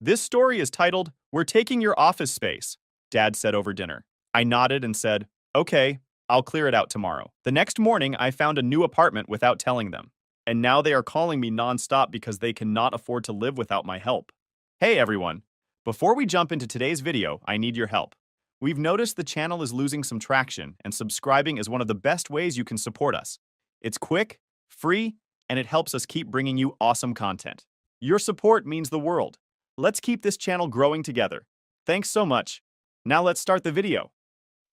This story is titled, "We're Taking Your Office Space," Dad said over dinner. I nodded and said, "Okay, I'll clear it out tomorrow." The next morning, I found a new apartment without telling them. And now they are calling me nonstop because they cannot afford to live without my help. Hey everyone! Before we jump into today's video, I need your help. We've noticed the channel is losing some traction, and subscribing is one of the best ways you can support us. It's quick, free, and it helps us keep bringing you awesome content. Your support means the world. Let's keep this channel growing together. Thanks so much. Now let's start the video.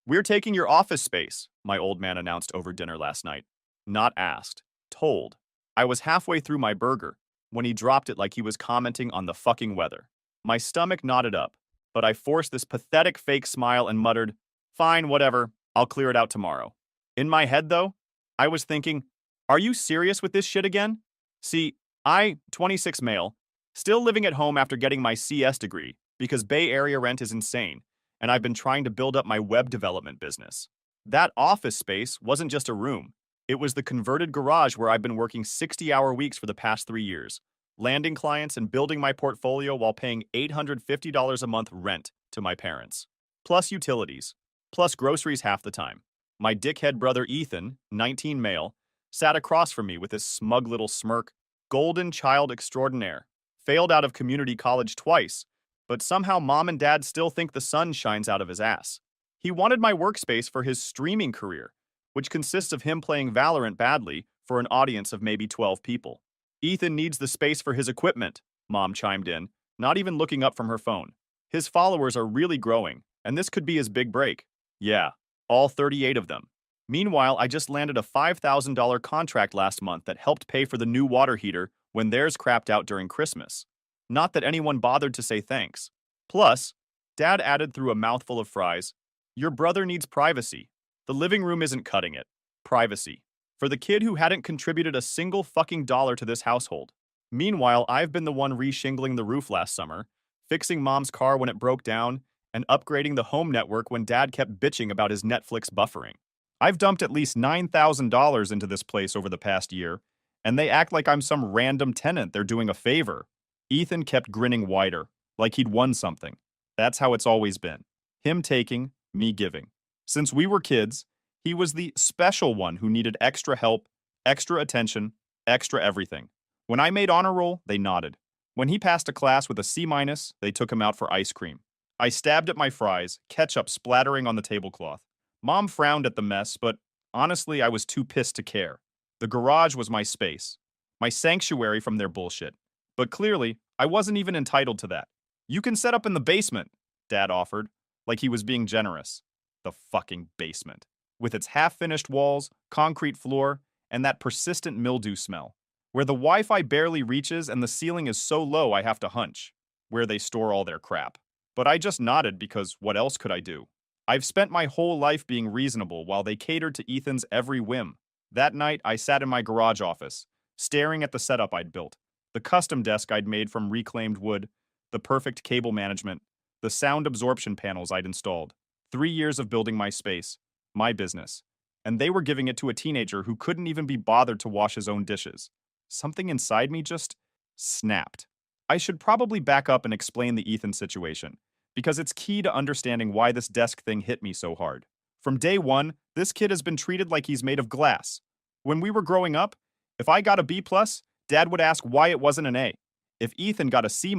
"We're taking your office space," my old man announced over dinner last night. Not asked, told. I was halfway through my burger when he dropped it like he was commenting on the fucking weather. My stomach knotted up, but I forced this pathetic fake smile and muttered, "Fine, whatever, I'll clear it out tomorrow." In my head, though, I was thinking, are you serious with this shit again? See, 26 male, still living at home after getting my CS degree because Bay Area rent is insane, and I've been trying to build up my web development business. That office space wasn't just a room. It was the converted garage where I've been working 60-hour weeks for the past 3 years, landing clients and building my portfolio while paying $850 a month rent to my parents, plus utilities, plus groceries half the time. My dickhead brother Ethan, 19 male, sat across from me with his smug little smirk, golden child extraordinaire, failed out of community college twice, but somehow mom and dad still think the sun shines out of his ass. He wanted my workspace for his streaming career, which consists of him playing Valorant badly for an audience of maybe 12 people. Ethan needs the space for his equipment, Mom chimed in, not even looking up from her phone. His followers are really growing, and this could be his big break. Yeah, all 38 of them. Meanwhile, I just landed a $5,000 contract last month that helped pay for the new water heater when theirs crapped out during Christmas. Not that anyone bothered to say thanks. Plus, Dad added through a mouthful of fries, "Your brother needs privacy. The living room isn't cutting it. Privacy. For the kid who hadn't contributed a single fucking dollar to this household." Meanwhile, I've been the one re-shingling the roof last summer, fixing Mom's car when it broke down, and upgrading the home network when Dad kept bitching about his Netflix buffering. I've dumped at least $9,000 into this place over the past year, and they act like I'm some random tenant they're doing a favor. Ethan kept grinning wider, like he'd won something. That's how it's always been. Him taking, me giving. Since we were kids, he was the special one who needed extra help, extra attention, extra everything. When I made honor roll, they nodded. When he passed a class with a C-, they took him out for ice cream. I stabbed at my fries, ketchup splattering on the tablecloth. Mom frowned at the mess, but honestly, I was too pissed to care. The garage was my space, my sanctuary from their bullshit. But clearly, I wasn't even entitled to that. "You can set up in the basement," Dad offered, like he was being generous. The fucking basement. With its half-finished walls, concrete floor, and that persistent mildew smell. Where the Wi-Fi barely reaches and the ceiling is so low I have to hunch. Where they store all their crap. But I just nodded because what else could I do? I've spent my whole life being reasonable while they catered to Ethan's every whim. That night, I sat in my garage office, staring at the setup I'd built. The custom desk I'd made from reclaimed wood, the perfect cable management, the sound absorption panels I'd installed. 3 years of building my space, my business. And they were giving it to a teenager who couldn't even be bothered to wash his own dishes. Something inside me just snapped. I should probably back up and explain the Ethan situation, because it's key to understanding why this desk thing hit me so hard. From day one, this kid has been treated like he's made of glass. When we were growing up, if I got a B+, Dad would ask why it wasn't an A. If Ethan got a C-,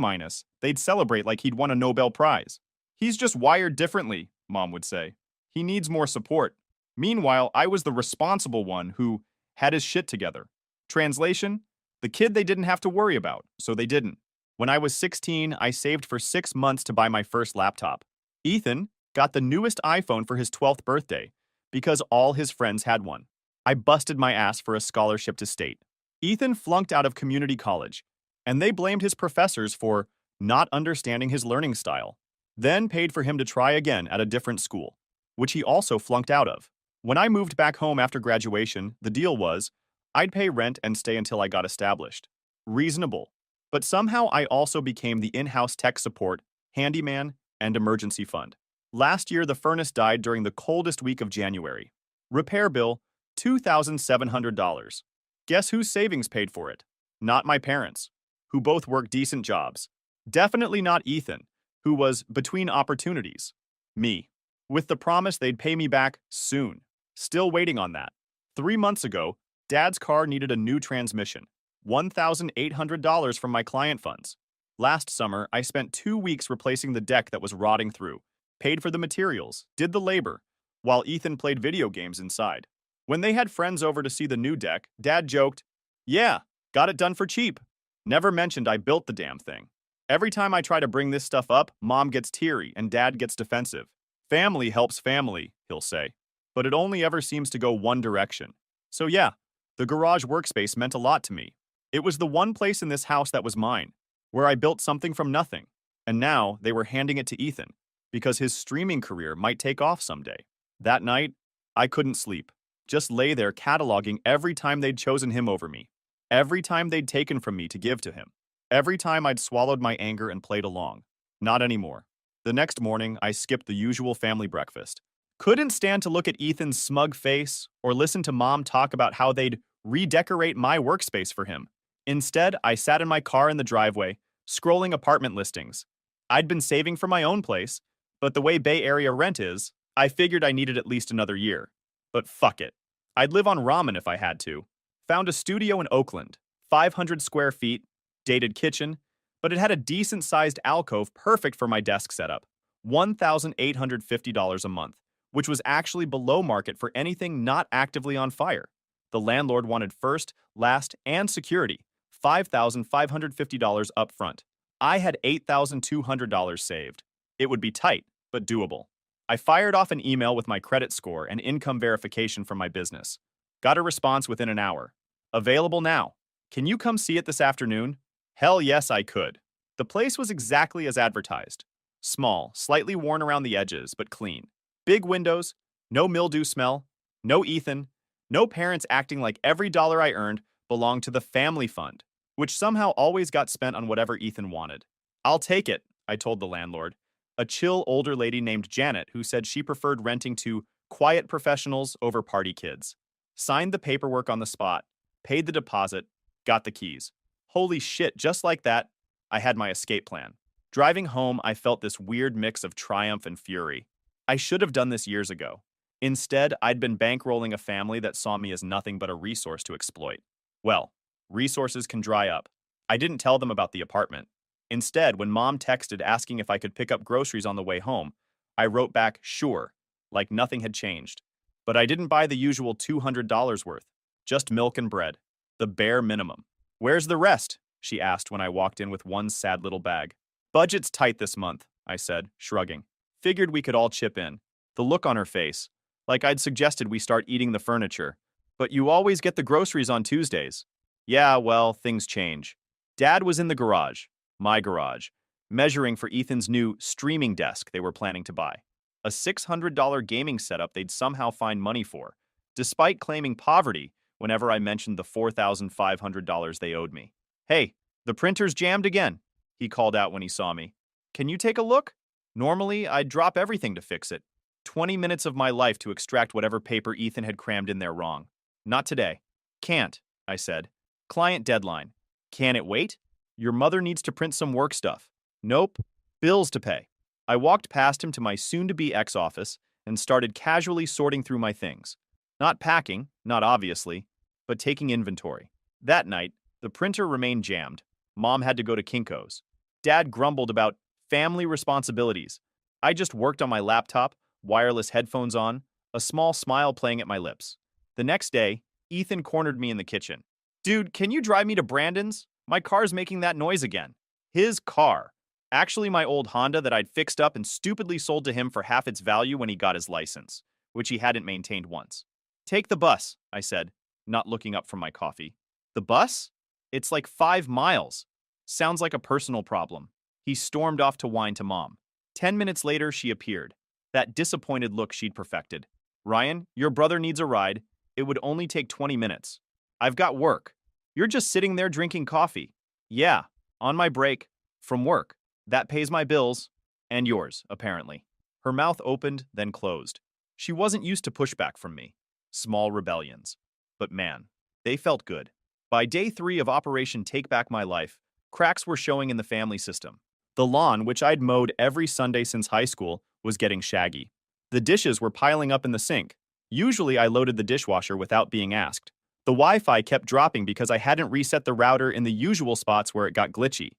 they'd celebrate like he'd won a Nobel Prize. "He's just wired differently," Mom would say. "He needs more support." Meanwhile, I was the responsible one who had his shit together. Translation: the kid they didn't have to worry about, so they didn't. When I was 16, I saved for 6 months to buy my first laptop. Ethan got the newest iPhone for his 12th birthday because all his friends had one. I busted my ass for a scholarship to state. Ethan flunked out of community college, and they blamed his professors for not understanding his learning style, then paid for him to try again at a different school, which he also flunked out of. When I moved back home after graduation, the deal was I'd pay rent and stay until I got established. Reasonable. But somehow I also became the in-house tech support, handyman, and emergency fund. Last year, the furnace died during the coldest week of January. Repair bill, $2,700. Guess whose savings paid for it? Not my parents, who both work decent jobs. Definitely not Ethan, who was between opportunities. Me, with the promise they'd pay me back soon. Still waiting on that. 3 months ago, Dad's car needed a new transmission. $1,800 from my client funds. Last summer, I spent 2 weeks replacing the deck that was rotting through, paid for the materials, did the labor, while Ethan played video games inside. When they had friends over to see the new deck, Dad joked, "Yeah, got it done for cheap." Never mentioned I built the damn thing. Every time I try to bring this stuff up, Mom gets teary and Dad gets defensive. Family helps family, he'll say. But it only ever seems to go one direction. So yeah, the garage workspace meant a lot to me. It was the one place in this house that was mine, where I built something from nothing. And now they were handing it to Ethan, because his streaming career might take off someday. That night, I couldn't sleep. Just lay there cataloging every time they'd chosen him over me. Every time they'd taken from me to give to him. Every time I'd swallowed my anger and played along. Not anymore. The next morning, I skipped the usual family breakfast. Couldn't stand to look at Ethan's smug face or listen to Mom talk about how they'd redecorate my workspace for him. Instead, I sat in my car in the driveway, scrolling apartment listings. I'd been saving for my own place, but the way Bay Area rent is, I figured I needed at least another year. But fuck it. I'd live on ramen if I had to. Found a studio in Oakland, 500 square feet, dated kitchen, but it had a decent-sized alcove perfect for my desk setup. $1,850 a month, which was actually below market for anything not actively on fire. The landlord wanted first, last, and security, $5,550 up front. I had $8,200 saved. It would be tight, but doable. I fired off an email with my credit score and income verification from my business. Got a response within an hour. Available now. Can you come see it this afternoon? Hell yes, I could. The place was exactly as advertised. Small, slightly worn around the edges, but clean. Big windows, no mildew smell, no Ethan, no parents acting like every dollar I earned belonged to the family fund, which somehow always got spent on whatever Ethan wanted. I'll take it, I told the landlord. A chill older lady named Janet who said she preferred renting to quiet professionals over party kids. Signed the paperwork on the spot, paid the deposit, got the keys. Holy shit, just like that, I had my escape plan. Driving home, I felt this weird mix of triumph and fury. I should have done this years ago. Instead, I'd been bankrolling a family that saw me as nothing but a resource to exploit. Well, resources can dry up. I didn't tell them about the apartment. Instead, when Mom texted asking if I could pick up groceries on the way home, I wrote back, sure, like nothing had changed. But I didn't buy the usual $200 worth, just milk and bread, the bare minimum. Where's the rest? She asked when I walked in with one sad little bag. Budget's tight this month, I said, shrugging. Figured we could all chip in. The look on her face, like I'd suggested we start eating the furniture. But you always get the groceries on Tuesdays. Yeah, well, things change. Dad was in the garage, my garage, measuring for Ethan's new streaming desk they were planning to buy. A $600 gaming setup they'd somehow find money for, despite claiming poverty whenever I mentioned the $4,500 they owed me. Hey, the printer's jammed again, he called out when he saw me. Can you take a look? Normally, I'd drop everything to fix it. 20 minutes of my life to extract whatever paper Ethan had crammed in there wrong. Not today. Can't, I said. Client deadline. Can it wait? Your mother needs to print some work stuff. Nope. Bills to pay. I walked past him to my soon-to-be ex-office and started casually sorting through my things. Not packing, not obviously, but taking inventory. That night, the printer remained jammed. Mom had to go to Kinko's. Dad grumbled about family responsibilities. I just worked on my laptop, wireless headphones on, a small smile playing at my lips. The next day, Ethan cornered me in the kitchen. Dude, can you drive me to Brandon's? My car's making that noise again. His car. Actually, my old Honda that I'd fixed up and stupidly sold to him for half its value when he got his license, which he hadn't maintained once. Take the bus, I said, not looking up from my coffee. The bus? It's like 5 miles. Sounds like a personal problem. He stormed off to whine to Mom. 10 minutes later, she appeared. That disappointed look she'd perfected. Ryan, your brother needs a ride. It would only take 20 minutes. I've got work. You're just sitting there drinking coffee. Yeah, on my break. From work. That pays my bills. And yours, apparently. Her mouth opened, then closed. She wasn't used to pushback from me. Small rebellions. But man, they felt good. By day 3 of Operation Take Back My Life, cracks were showing in the family system. The lawn, which I'd mowed every Sunday since high school, was getting shaggy. The dishes were piling up in the sink. Usually I loaded the dishwasher without being asked. The Wi-Fi kept dropping because I hadn't reset the router in the usual spots where it got glitchy.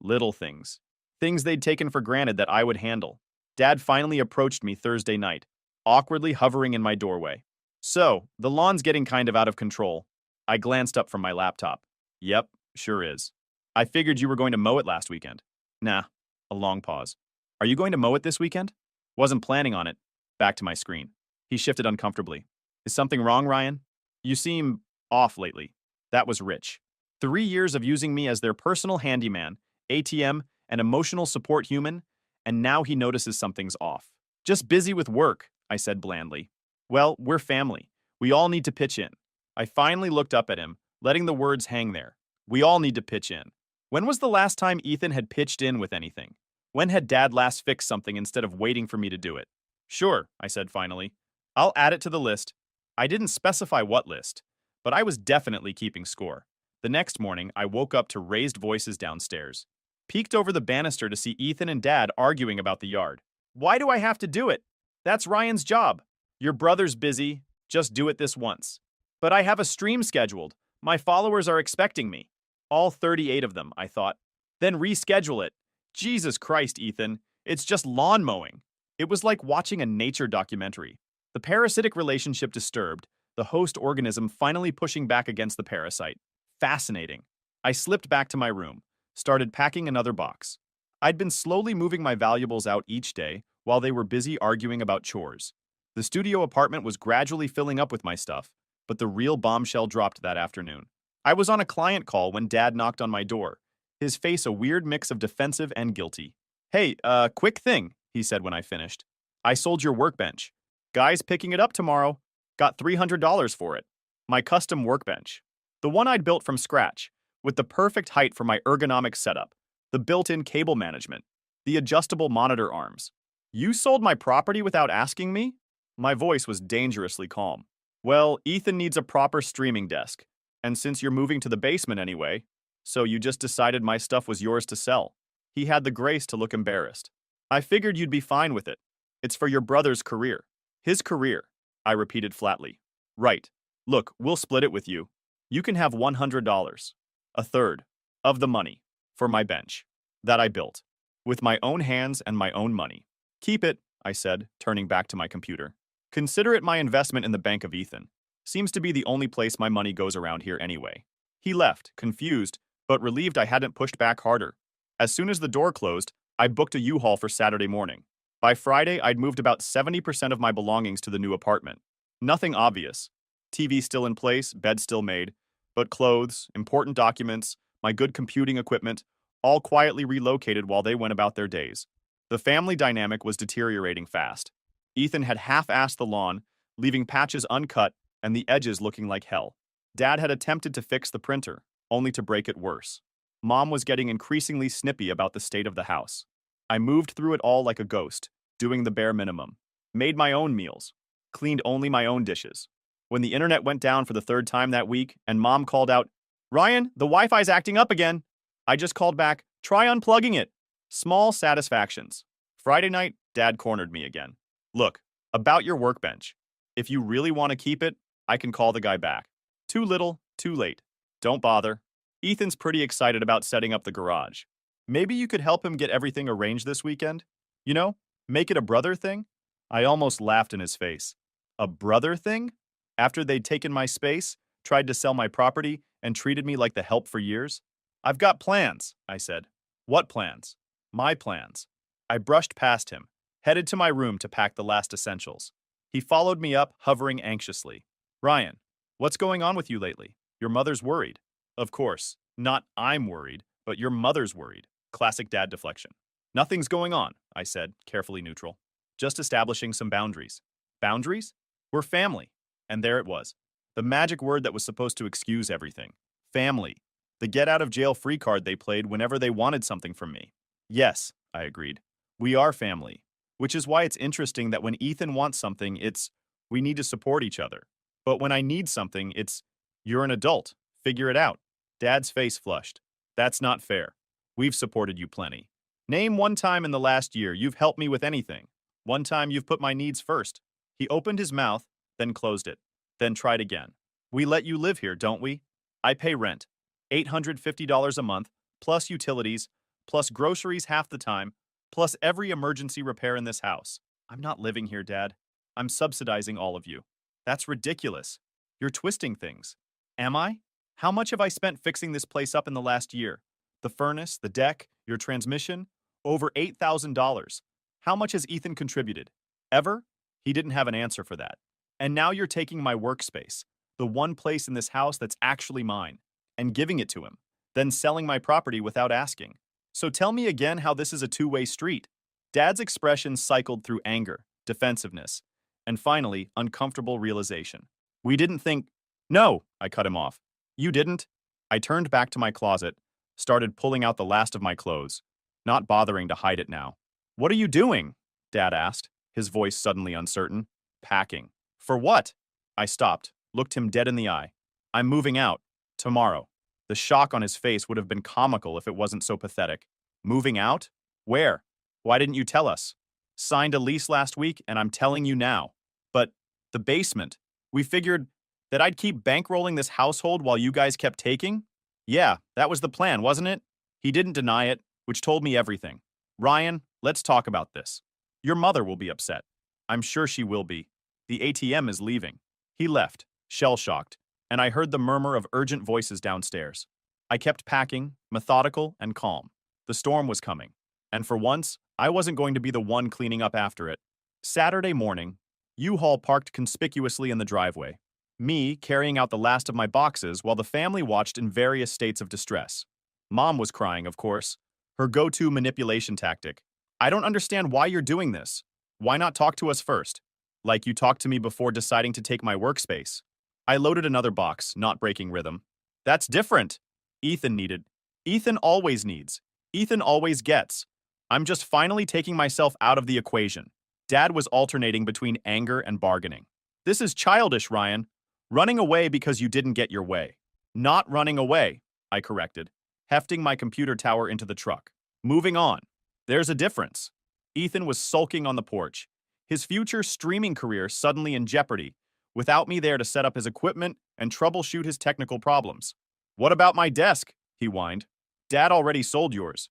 Little things. Things they'd taken for granted that I would handle. Dad finally approached me Thursday night, awkwardly hovering in my doorway. So, the lawn's getting kind of out of control. I glanced up from my laptop. Yep, sure is. I figured you were going to mow it last weekend. Nah. A long pause. Are you going to mow it this weekend? Wasn't planning on it. Back to my screen. He shifted uncomfortably. Is something wrong, Ryan? You seem off lately. That was Rich. 3 years of using me as their personal handyman, ATM, and emotional support human, and now he notices something's off. Just busy with work, I said blandly. Well, we're family. We all need to pitch in. I finally looked up at him, letting the words hang there. We all need to pitch in. When was the last time Ethan had pitched in with anything? When had Dad last fixed something instead of waiting for me to do it? Sure, I said finally. I'll add it to the list. I didn't specify what list, but I was definitely keeping score. The next morning, I woke up to raised voices downstairs. Peeked over the banister to see Ethan and Dad arguing about the yard. Why do I have to do it? That's Ryan's job. Your brother's busy. Just do it this once. But I have a stream scheduled. My followers are expecting me. All 38 of them, I thought. Then reschedule it. Jesus Christ, Ethan. It's just lawn mowing. It was like watching a nature documentary. The parasitic relationship disturbed, the host organism finally pushing back against the parasite. Fascinating. I slipped back to my room, started packing another box. I'd been slowly moving my valuables out each day while they were busy arguing about chores. The studio apartment was gradually filling up with my stuff, but the real bombshell dropped that afternoon. I was on a client call when Dad knocked on my door, his face a weird mix of defensive and guilty. Hey, quick thing, he said when I finished. I sold your workbench. Guy's picking it up tomorrow. Got $300 for it. My custom workbench. The one I'd built from scratch, with the perfect height for my ergonomic setup, the built-in cable management, the adjustable monitor arms. You sold my property without asking me? My voice was dangerously calm. Well, Ethan needs a proper streaming desk. And since you're moving to the basement anyway, so you just decided my stuff was yours to sell. He had the grace to look embarrassed. I figured you'd be fine with it. It's for your brother's career. His career, I repeated flatly. Right. Look, we'll split it with you. You can have $100, a third, of the money, for my bench, that I built, with my own hands and my own money. Keep it, I said, turning back to my computer. Consider it my investment in the Bank of Ethan. Seems to be the only place my money goes around here anyway. He left, confused, but relieved I hadn't pushed back harder. As soon as the door closed, I booked a U-Haul for Saturday morning. By Friday, I'd moved about 70% of my belongings to the new apartment. Nothing obvious. TV still in place, bed still made, but clothes, important documents, my good computing equipment, all quietly relocated while they went about their days. The family dynamic was deteriorating fast. Ethan had half-assed the lawn, leaving patches uncut and the edges looking like hell. Dad had attempted to fix the printer, only to break it worse. Mom was getting increasingly snippy about the state of the house. I moved through it all like a ghost, doing the bare minimum. Made my own meals. Cleaned only my own dishes. When the internet went down for the third time that week and Mom called out, "Ryan, the Wi-Fi's acting up again," I just called back, "Try unplugging it." Small satisfactions. Friday night, Dad cornered me again. Look, about your workbench. If you really want to keep it, I can call the guy back. Too little, too late. Don't bother. Ethan's pretty excited about setting up the garage. Maybe you could help him get everything arranged this weekend? You know, make it a brother thing? I almost laughed in his face. A brother thing? After they'd taken my space, tried to sell my property, and treated me like the help for years? I've got plans, I said. What plans? My plans. I brushed past him, headed to my room to pack the last essentials. He followed me up, hovering anxiously. Ryan, what's going on with you lately? Your mother's worried. Of course, not I'm worried, but your mother's worried. Classic dad deflection. Nothing's going on, I said, carefully neutral. Just establishing some boundaries. Boundaries? We're family. And there it was. The magic word that was supposed to excuse everything. Family. The get-out-of-jail-free card they played whenever they wanted something from me. Yes, I agreed. We are family. Which is why it's interesting that when Ethan wants something, it's, we need to support each other. But when I need something, it's, you're an adult. Figure it out. Dad's face flushed. That's not fair. We've supported you plenty. Name one time in the last year you've helped me with anything. One time you've put my needs first. He opened his mouth, then closed it, then tried again. We let you live here, don't we? I pay rent, $850 a month, plus utilities, plus groceries half the time, plus every emergency repair in this house. I'm not living here, Dad. I'm subsidizing all of you. That's ridiculous. You're twisting things. Am I? How much have I spent fixing this place up in the last year? The furnace, the deck, your transmission? Over $8,000. How much has Ethan contributed? Ever? He didn't have an answer for that. And now you're taking my workspace, the one place in this house that's actually mine, and giving it to him, then selling my property without asking. So tell me again how this is a two-way street. Dad's expression cycled through anger, defensiveness, and finally, uncomfortable realization. We didn't think. No, I cut him off. You didn't? I turned back to my closet, started pulling out the last of my clothes, not bothering to hide it now. What are you doing? Dad asked, his voice suddenly uncertain. Packing. For what? I stopped, looked him dead in the eye. I'm moving out. Tomorrow. The shock on his face would have been comical if it wasn't so pathetic. Moving out? Where? Why didn't you tell us? Signed a lease last week, and I'm telling you now. But the basement. We figured that I'd keep bankrolling this household while you guys kept taking? Yeah, that was the plan, wasn't it? He didn't deny it, which told me everything. Ryan, let's talk about this. Your mother will be upset. I'm sure she will be. The ATM is leaving. He left, shell-shocked, and I heard the murmur of urgent voices downstairs. I kept packing, methodical and calm. The storm was coming, and for once, I wasn't going to be the one cleaning up after it. Saturday morning, U-Haul parked conspicuously in the driveway, me carrying out the last of my boxes while the family watched in various states of distress. Mom was crying, of course, her go-to manipulation tactic. I don't understand why you're doing this. Why not talk to us first? Like you talked to me before deciding to take my workspace. I loaded another box, not breaking rhythm. That's different. Ethan needed. Ethan always needs. Ethan always gets. I'm just finally taking myself out of the equation. Dad was alternating between anger and bargaining. This is childish, Ryan. Running away because you didn't get your way. Not running away, I corrected, hefting my computer tower into the truck. Moving on. There's a difference. Ethan was sulking on the porch, his future streaming career suddenly in jeopardy, without me there to set up his equipment and troubleshoot his technical problems. What about my desk? He whined. Dad already sold yours.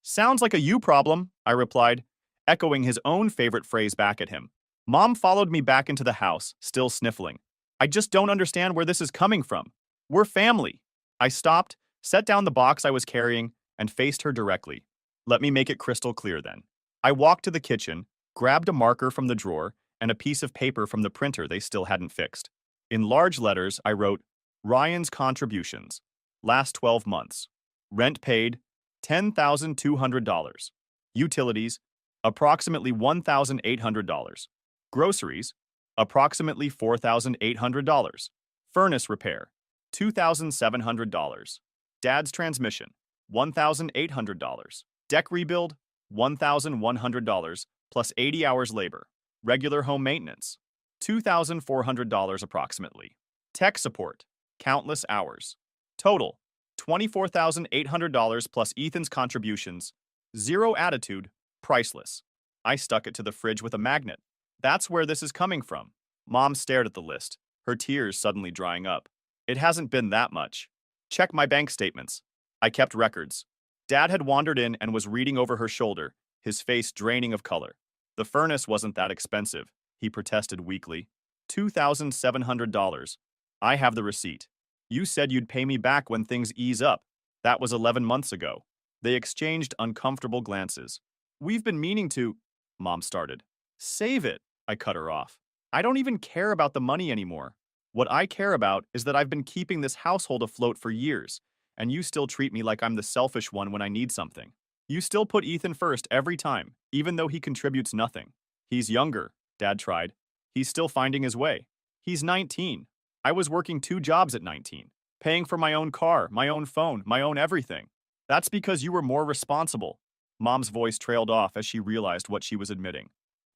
Sounds like a you problem, I replied, echoing his own favorite phrase back at him. Mom followed me back into the house, still sniffling. I just don't understand where this is coming from. We're family. I stopped, set down the box I was carrying, and faced her directly. Let me make it crystal clear then. I walked to the kitchen, grabbed a marker from the drawer, and a piece of paper from the printer they still hadn't fixed. In large letters, I wrote, Ryan's contributions. Last 12 months. Rent paid, $10,200. Utilities, approximately $1,800. Groceries, approximately $4,800. Furnace repair, $2,700. Dad's transmission, $1,800. Deck rebuild, $1,100 plus 80 hours labor. Regular home maintenance, $2,400 approximately. Tech support, countless hours. Total, $24,800 plus Ethan's contributions. Zero attitude, priceless. I stuck it to the fridge with a magnet. That's where this is coming from. Mom stared at the list, her tears suddenly drying up. It hasn't been that much. Check my bank statements. I kept records. Dad had wandered in and was reading over her shoulder, his face draining of color. The furnace wasn't that expensive, he protested weakly. $2,700. I have the receipt. You said you'd pay me back when things ease up. That was 11 months ago. They exchanged uncomfortable glances. We've been meaning to, Mom started. Save it, I cut her off. I don't even care about the money anymore. What I care about is that I've been keeping this household afloat for years, and you still treat me like I'm the selfish one when I need something. You still put Ethan first every time, even though he contributes nothing. He's younger, Dad tried. He's still finding his way. He's 19. I was working 2 jobs at 19, paying for my own car, my own phone, my own everything. That's because you were more responsible. Mom's voice trailed off as she realized what she was admitting.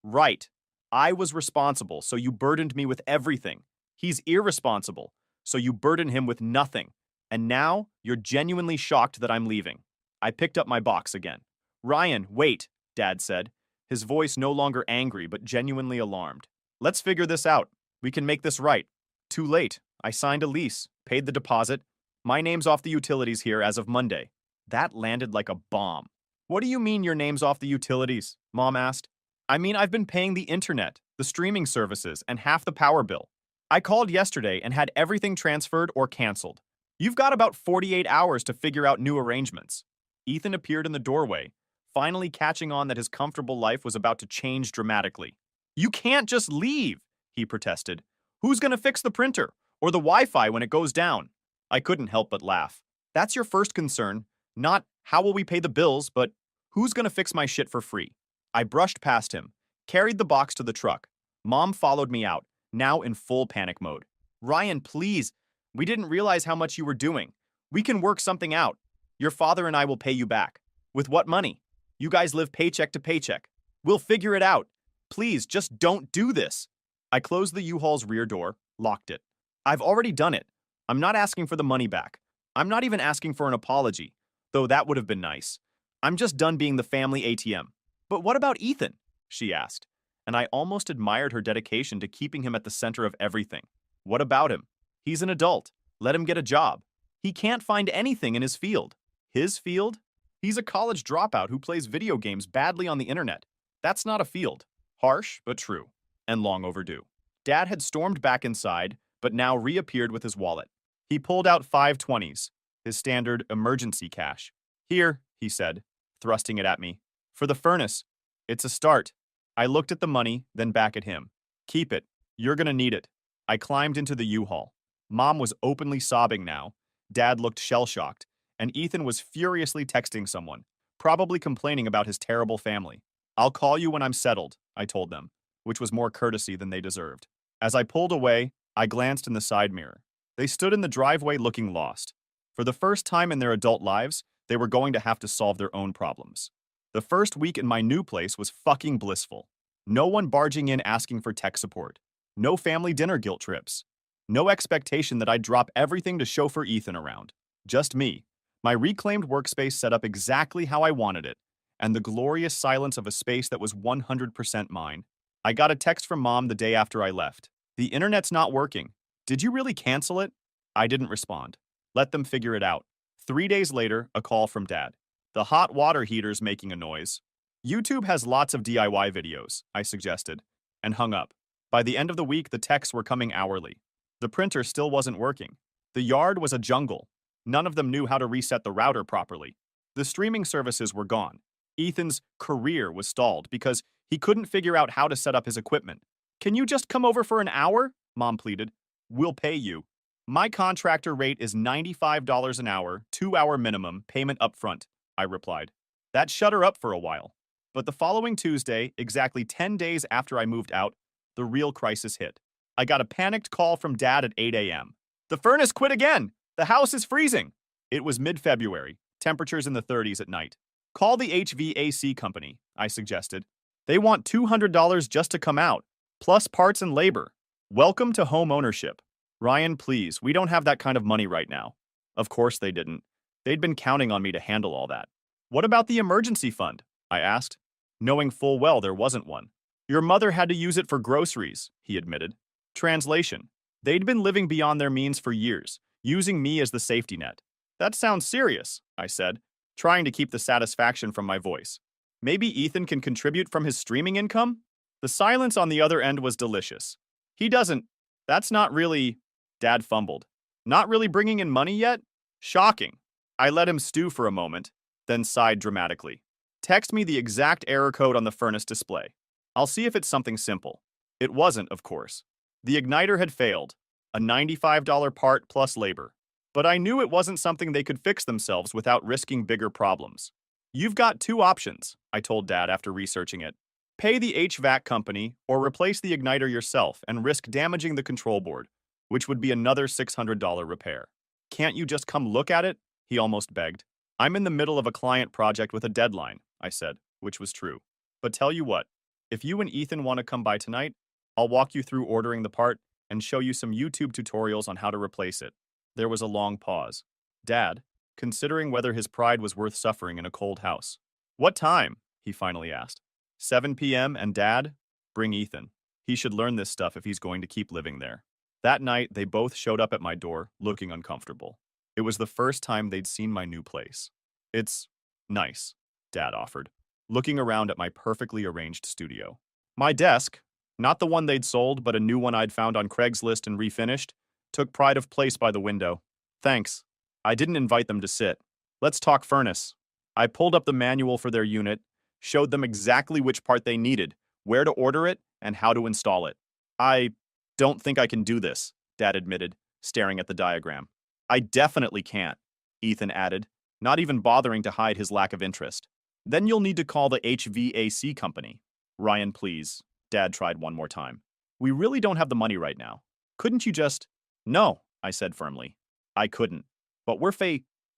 Right. I was responsible, so you burdened me with everything. He's irresponsible, so you burden him with nothing. And now, you're genuinely shocked that I'm leaving. I picked up my box again. Ryan, wait, Dad said, his voice no longer angry but genuinely alarmed. Let's figure this out. We can make this right. Too late. I signed a lease, paid the deposit. My name's off the utilities here as of Monday. That landed like a bomb. What do you mean your name's off the utilities? Mom asked. I mean, I've been paying the internet, the streaming services, and half the power bill. I called yesterday and had everything transferred or canceled. You've got about 48 hours to figure out new arrangements. Ethan appeared in the doorway, finally catching on that his comfortable life was about to change dramatically. You can't just leave, he protested. Who's going to fix the printer or the Wi-Fi when it goes down? I couldn't help but laugh. That's your first concern, not how will we pay the bills, but who's going to fix my shit for free? I brushed past him, carried the box to the truck. Mom followed me out, now in full panic mode. Ryan, please. We didn't realize how much you were doing. We can work something out. Your father and I will pay you back. With what money? You guys live paycheck to paycheck. We'll figure it out. Please, just don't do this. I closed the U-Haul's rear door, locked it. I've already done it. I'm not asking for the money back. I'm not even asking for an apology, though that would have been nice. I'm just done being the family ATM. But what about Ethan? She asked, and I almost admired her dedication to keeping him at the center of everything. What about him? He's an adult. Let him get a job. He can't find anything in his field. His field? He's a college dropout who plays video games badly on the internet. That's not a field. Harsh, but true. And long overdue. Dad had stormed back inside, but now reappeared with his wallet. He pulled out 520s, his standard emergency cash. Here, he said, thrusting it at me. For the furnace. It's a start. I looked at the money, then back at him. Keep it. You're gonna need it. I climbed into the U-Haul. Mom was openly sobbing now. Dad looked shell-shocked, and Ethan was furiously texting someone, probably complaining about his terrible family. I'll call you when I'm settled, I told them, which was more courtesy than they deserved. As I pulled away, I glanced in the side mirror. They stood in the driveway looking lost. For the first time in their adult lives, they were going to have to solve their own problems. The first week in my new place was fucking blissful. No one barging in asking for tech support. No family dinner guilt trips. No expectation that I'd drop everything to chauffeur Ethan around. Just me. My reclaimed workspace set up exactly how I wanted it, and the glorious silence of a space that was 100% mine. I got a text from Mom the day after I left. The internet's not working. Did you really cancel it? I didn't respond. Let them figure it out. 3 days later, a call from Dad. The hot water heater's making a noise. YouTube has lots of DIY videos, I suggested, and hung up. By the end of the week, the texts were coming hourly. The printer still wasn't working. The yard was a jungle. None of them knew how to reset the router properly. The streaming services were gone. Ethan's career was stalled because he couldn't figure out how to set up his equipment. Can you just come over for an hour? Mom pleaded. We'll pay you. My contractor rate is $95 an hour, 2-hour minimum, payment upfront, I replied. That shut her up for a while. But the following Tuesday, exactly 10 days after I moved out, the real crisis hit. I got a panicked call from Dad at 8 a.m. The furnace quit again! The house is freezing! It was mid-February, temperatures in the 30s at night. Call the HVAC company, I suggested. They want $200 just to come out, plus parts and labor. Welcome to home ownership. Ryan, please, we don't have that kind of money right now. Of course they didn't. They'd been counting on me to handle all that. What about the emergency fund? I asked, knowing full well there wasn't one. Your mother had to use it for groceries, he admitted. Translation. They'd been living beyond their means for years, using me as the safety net. That sounds serious, I said, trying to keep the satisfaction from my voice. Maybe Ethan can contribute from his streaming income? The silence on the other end was delicious. He doesn't. That's not really... Dad fumbled. Not really bringing in money yet? Shocking. I let him stew for a moment, then sighed dramatically. Text me the exact error code on the furnace display. I'll see if it's something simple. It wasn't, of course. The igniter had failed. A $95 part plus labor. But I knew it wasn't something they could fix themselves without risking bigger problems. You've got two options, I told Dad after researching it. Pay the HVAC company or replace the igniter yourself and risk damaging the control board, which would be another $600 repair. Can't you just come look at it? He almost begged. I'm in the middle of a client project with a deadline, I said, which was true. But tell you what, if you and Ethan want to come by tonight, I'll walk you through ordering the part and show you some YouTube tutorials on how to replace it. There was a long pause. Dad, considering whether his pride was worth suffering in a cold house. What time? He finally asked. 7 p.m. and Dad? Bring Ethan. He should learn this stuff if he's going to keep living there. That night, they both showed up at my door, looking uncomfortable. It was the first time they'd seen my new place. It's nice, Dad offered, looking around at my perfectly arranged studio. My desk, not the one they'd sold, but a new one I'd found on Craigslist and refinished, took pride of place by the window. Thanks. I didn't invite them to sit. Let's talk furnace. I pulled up the manual for their unit, showed them exactly which part they needed, where to order it, and how to install it. I don't think I can do this, Dad admitted, staring at the diagram. I definitely can't, Ethan added, not even bothering to hide his lack of interest. Then you'll need to call the HVAC company. Ryan, please. Dad tried one more time. We really don't have the money right now. Couldn't you just… No, I said firmly. I couldn't. But we're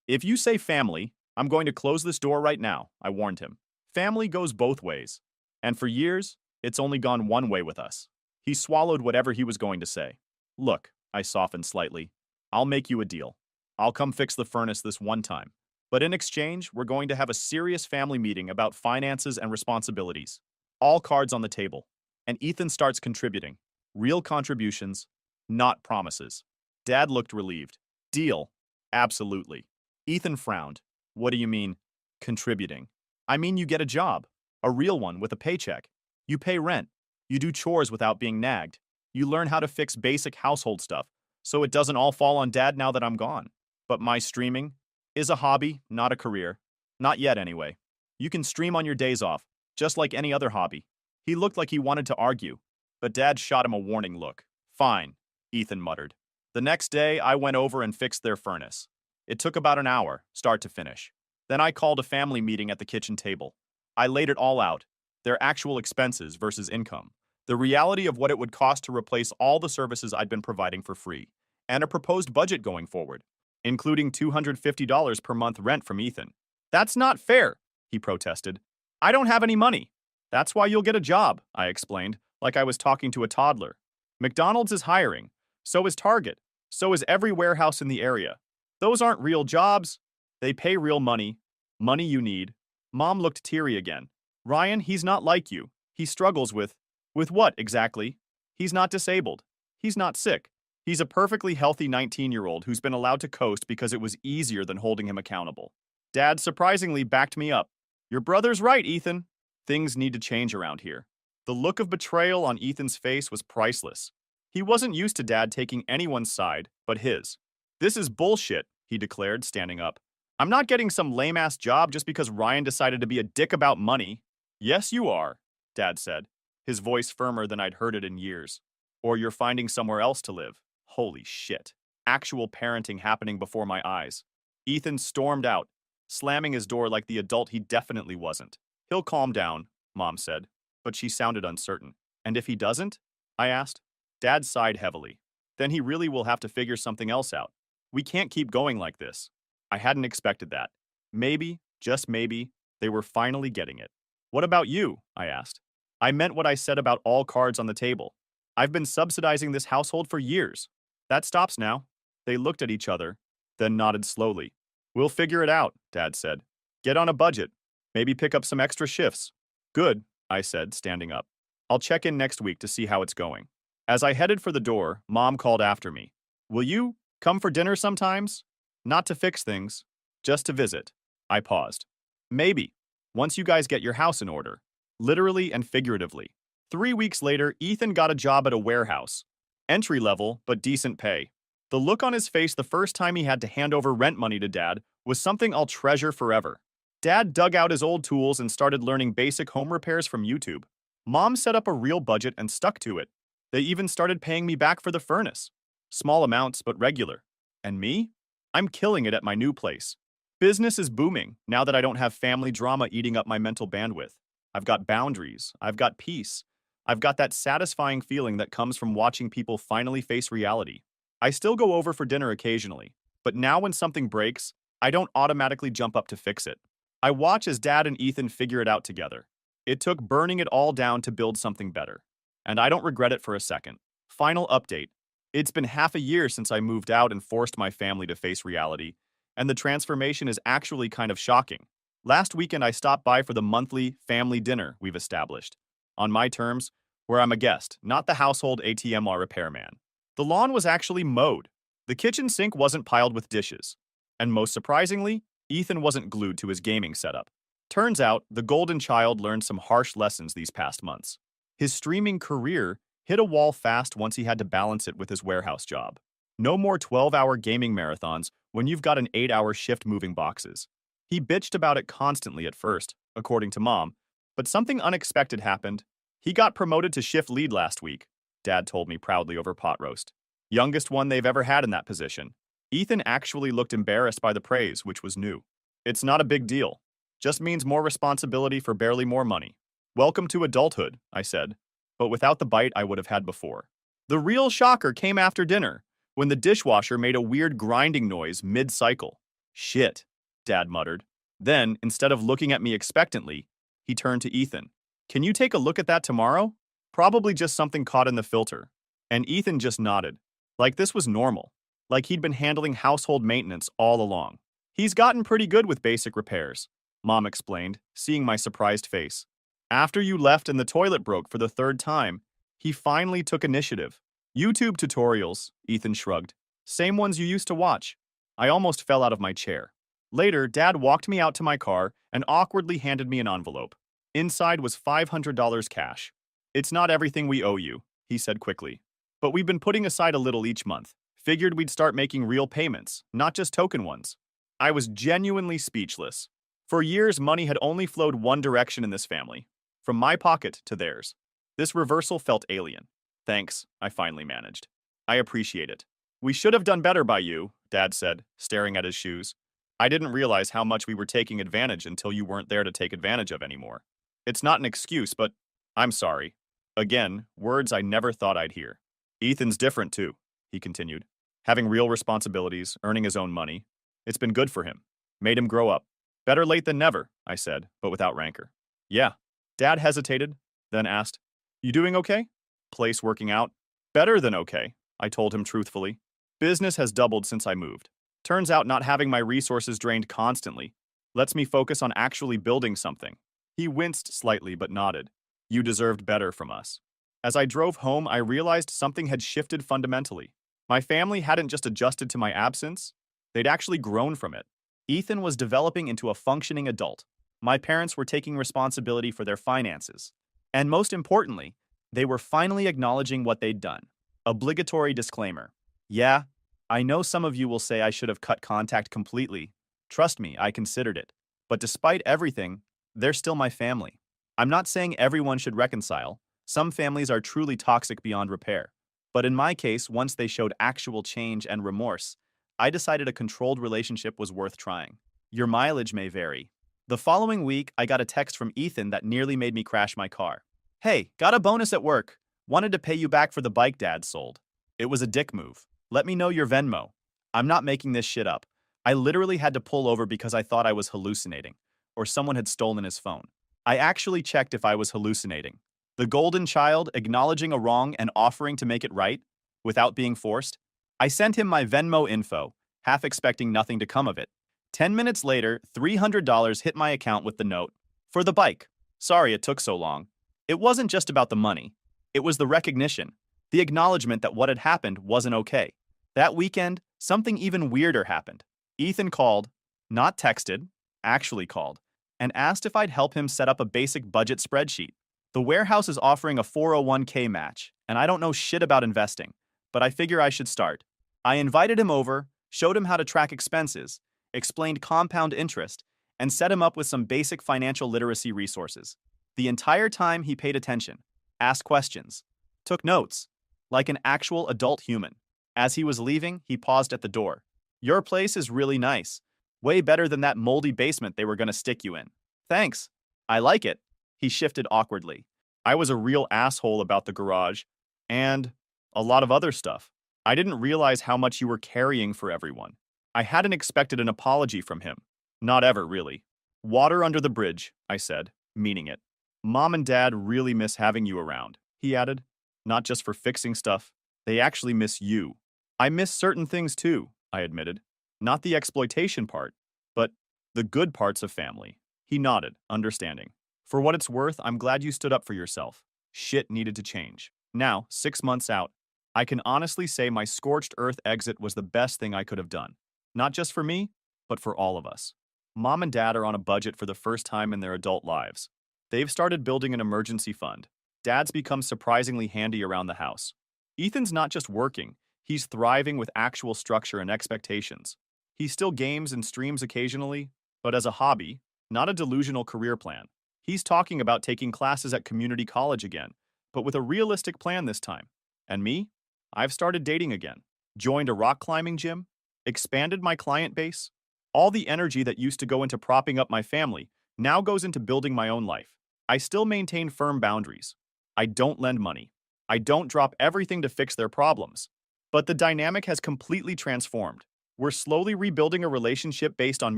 If you say family, I'm going to close this door right now, I warned him. Family goes both ways. And for years, it's only gone one way with us. He swallowed whatever he was going to say. Look, I softened slightly. I'll make you a deal. I'll come fix the furnace this one time. But in exchange, we're going to have a serious family meeting about finances and responsibilities. All cards on the table. And Ethan starts contributing. Real contributions, not promises. Dad looked relieved. Deal. Absolutely. Ethan frowned. What do you mean, contributing? I mean you get a job. A real one with a paycheck. You pay rent. You do chores without being nagged. You learn how to fix basic household stuff, so it doesn't all fall on Dad now that I'm gone. But my streaming is a hobby, not a career. Not yet, anyway. You can stream on your days off, just like any other hobby. He looked like he wanted to argue, but Dad shot him a warning look. Fine, Ethan muttered. The next day, I went over and fixed their furnace. It took about an hour, start to finish. Then I called a family meeting at the kitchen table. I laid it all out, their actual expenses versus income, the reality of what it would cost to replace all the services I'd been providing for free, and a proposed budget going forward, including $250 per month rent from Ethan. That's not fair, he protested. I don't have any money. That's why you'll get a job, I explained, like I was talking to a toddler. McDonald's is hiring. So is Target. So is every warehouse in the area. Those aren't real jobs. They pay real money. Money you need. Mom looked teary again. Ryan, he's not like you. He struggles with… With what, exactly? He's not disabled. He's not sick. He's a perfectly healthy 19-year-old who's been allowed to coast because it was easier than holding him accountable. Dad surprisingly backed me up. Your brother's right, Ethan. Things need to change around here. The look of betrayal on Ethan's face was priceless. He wasn't used to Dad taking anyone's side but his. This is bullshit, he declared, standing up. I'm not getting some lame-ass job just because Ryan decided to be a dick about money. Yes, you are, Dad said, his voice firmer than I'd heard it in years. Or you're finding somewhere else to live. Holy shit. Actual parenting happening before my eyes. Ethan stormed out, slamming his door like the adult he definitely wasn't. He'll calm down, Mom said, but she sounded uncertain. And if he doesn't? I asked. Dad sighed heavily. Then he really will have to figure something else out. We can't keep going like this. I hadn't expected that. Maybe, just maybe, they were finally getting it. What about you? I asked. I meant what I said about all cards on the table. I've been subsidizing this household for years. That stops now. They looked at each other, then nodded slowly. We'll figure it out, Dad said. Get on a budget. Maybe pick up some extra shifts. Good, I said, standing up. I'll check in next week to see how it's going. As I headed for the door, Mom called after me. Will you come for dinner sometimes? Not to fix things, just to visit. I paused. Maybe, once you guys get your house in order. Literally and figuratively. 3 weeks later, Ethan got a job at a warehouse. Entry level, but decent pay. The look on his face the first time he had to hand over rent money to Dad was something I'll treasure forever. Dad dug out his old tools and started learning basic home repairs from YouTube. Mom set up a real budget and stuck to it. They even started paying me back for the furnace. Small amounts, but regular. And me? I'm killing it at my new place. Business is booming now that I don't have family drama eating up my mental bandwidth. I've got boundaries. I've got peace. I've got that satisfying feeling that comes from watching people finally face reality. I still go over for dinner occasionally, but now when something breaks, I don't automatically jump up to fix it. I watch as Dad and Ethan figure it out together. It took burning it all down to build something better. And I don't regret it for a second. Final update. It's been half a year since I moved out and forced my family to face reality, and the transformation is actually kind of shocking. Last weekend, I stopped by for the monthly family dinner we've established. On my terms, where I'm a guest, not the household ATMR repairman. The lawn was actually mowed. The kitchen sink wasn't piled with dishes. And most surprisingly, Ethan wasn't glued to his gaming setup. Turns out, the golden child learned some harsh lessons these past months. His streaming career hit a wall fast once he had to balance it with his warehouse job. No more 12-hour gaming marathons when you've got an 8-hour shift moving boxes. He bitched about it constantly at first, according to Mom, but something unexpected happened. He got promoted to shift lead last week, Dad told me proudly over pot roast. Youngest one they've ever had in that position. Ethan actually looked embarrassed by the praise, which was new. It's not a big deal. Just means more responsibility for barely more money. Welcome to adulthood, I said, but without the bite I would have had before. The real shocker came after dinner, when the dishwasher made a weird grinding noise mid-cycle. Shit, Dad muttered. Then, instead of looking at me expectantly, he turned to Ethan. Can you take a look at that tomorrow? Probably just something caught in the filter. And Ethan just nodded, like this was normal, like he'd been handling household maintenance all along. He's gotten pretty good with basic repairs, Mom explained, seeing my surprised face. After you left and the toilet broke for the third time, he finally took initiative. YouTube tutorials, Ethan shrugged. Same ones you used to watch. I almost fell out of my chair. Later, Dad walked me out to my car and awkwardly handed me an envelope. Inside was $500 cash. It's not everything we owe you, he said quickly. But we've been putting aside a little each month. Figured we'd start making real payments, not just token ones. I was genuinely speechless. For years, money had only flowed one direction in this family, from my pocket to theirs. This reversal felt alien. Thanks, I finally managed. I appreciate it. We should have done better by you, Dad said, staring at his shoes. I didn't realize how much we were taking advantage until you weren't there to take advantage of anymore. It's not an excuse, but I'm sorry. Again, words I never thought I'd hear. Ethan's different too, he continued. Having real responsibilities, earning his own money. It's been good for him. Made him grow up. Better late than never, I said, but without rancor. Yeah. Dad hesitated, then asked, You doing okay? Place working out? Better than okay, I told him truthfully. Business has doubled since I moved. Turns out not having my resources drained constantly lets me focus on actually building something. He winced slightly but nodded. You deserved better from us. As I drove home, I realized something had shifted fundamentally. My family hadn't just adjusted to my absence, they'd actually grown from it. Ethan was developing into a functioning adult. My parents were taking responsibility for their finances. And most importantly, they were finally acknowledging what they'd done. Obligatory disclaimer. Yeah, I know some of you will say I should have cut contact completely. Trust me, I considered it. But despite everything, they're still my family. I'm not saying everyone should reconcile. Some families are truly toxic beyond repair. But in my case, once they showed actual change and remorse, I decided a controlled relationship was worth trying. Your mileage may vary. The following week, I got a text from Ethan that nearly made me crash my car. Hey, got a bonus at work. Wanted to pay you back for the bike Dad sold. It was a dick move. Let me know your Venmo. I'm not making this shit up. I literally had to pull over because I thought I was hallucinating, or someone had stolen his phone. I actually checked if I was hallucinating. The golden child acknowledging a wrong and offering to make it right, without being forced. I sent him my Venmo info, half expecting nothing to come of it. 10 minutes later, $300 hit my account with the note. For the bike. Sorry it took so long. It wasn't just about the money. It was the recognition, the acknowledgement that what had happened wasn't okay. That weekend, something even weirder happened. Ethan called, not texted, actually called, and asked if I'd help him set up a basic budget spreadsheet. The warehouse is offering a 401k match, and I don't know shit about investing, but I figure I should start. I invited him over, showed him how to track expenses, explained compound interest, and set him up with some basic financial literacy resources. The entire time he paid attention, asked questions, took notes, like an actual adult human. As he was leaving, he paused at the door. Your place is really nice. Way better than that moldy basement they were gonna stick you in. Thanks. I like it. He shifted awkwardly. I was a real asshole about the garage, and a lot of other stuff. I didn't realize how much you were carrying for everyone. I hadn't expected an apology from him. Not ever, really. Water under the bridge, I said, meaning it. Mom and Dad really miss having you around, he added. Not just for fixing stuff. They actually miss you. I miss certain things too, I admitted. Not the exploitation part, but the good parts of family. He nodded, understanding. For what it's worth, I'm glad you stood up for yourself. Shit needed to change. Now, 6 months out, I can honestly say my scorched earth exit was the best thing I could have done. Not just for me, but for all of us. Mom and Dad are on a budget for the first time in their adult lives. They've started building an emergency fund. Dad's become surprisingly handy around the house. Ethan's not just working, he's thriving with actual structure and expectations. He still games and streams occasionally, but as a hobby, not a delusional career plan. He's talking about taking classes at community college again, but with a realistic plan this time. And me? I've started dating again, joined a rock climbing gym, expanded my client base. All the energy that used to go into propping up my family now goes into building my own life. I still maintain firm boundaries. I don't lend money. I don't drop everything to fix their problems. But the dynamic has completely transformed. We're slowly rebuilding a relationship based on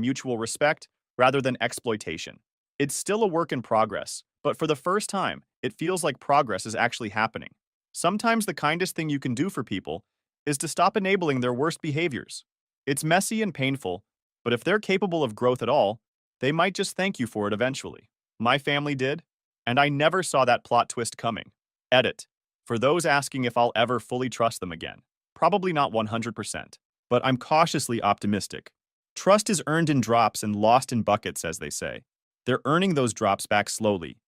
mutual respect rather than exploitation. It's still a work in progress, but for the first time, it feels like progress is actually happening. Sometimes the kindest thing you can do for people is to stop enabling their worst behaviors. It's messy and painful, but if they're capable of growth at all, they might just thank you for it eventually. My family did, and I never saw that plot twist coming. Edit. For those asking if I'll ever fully trust them again, probably not 100%, but I'm cautiously optimistic. Trust is earned in drops and lost in buckets, as they say. They're earning those drops back slowly,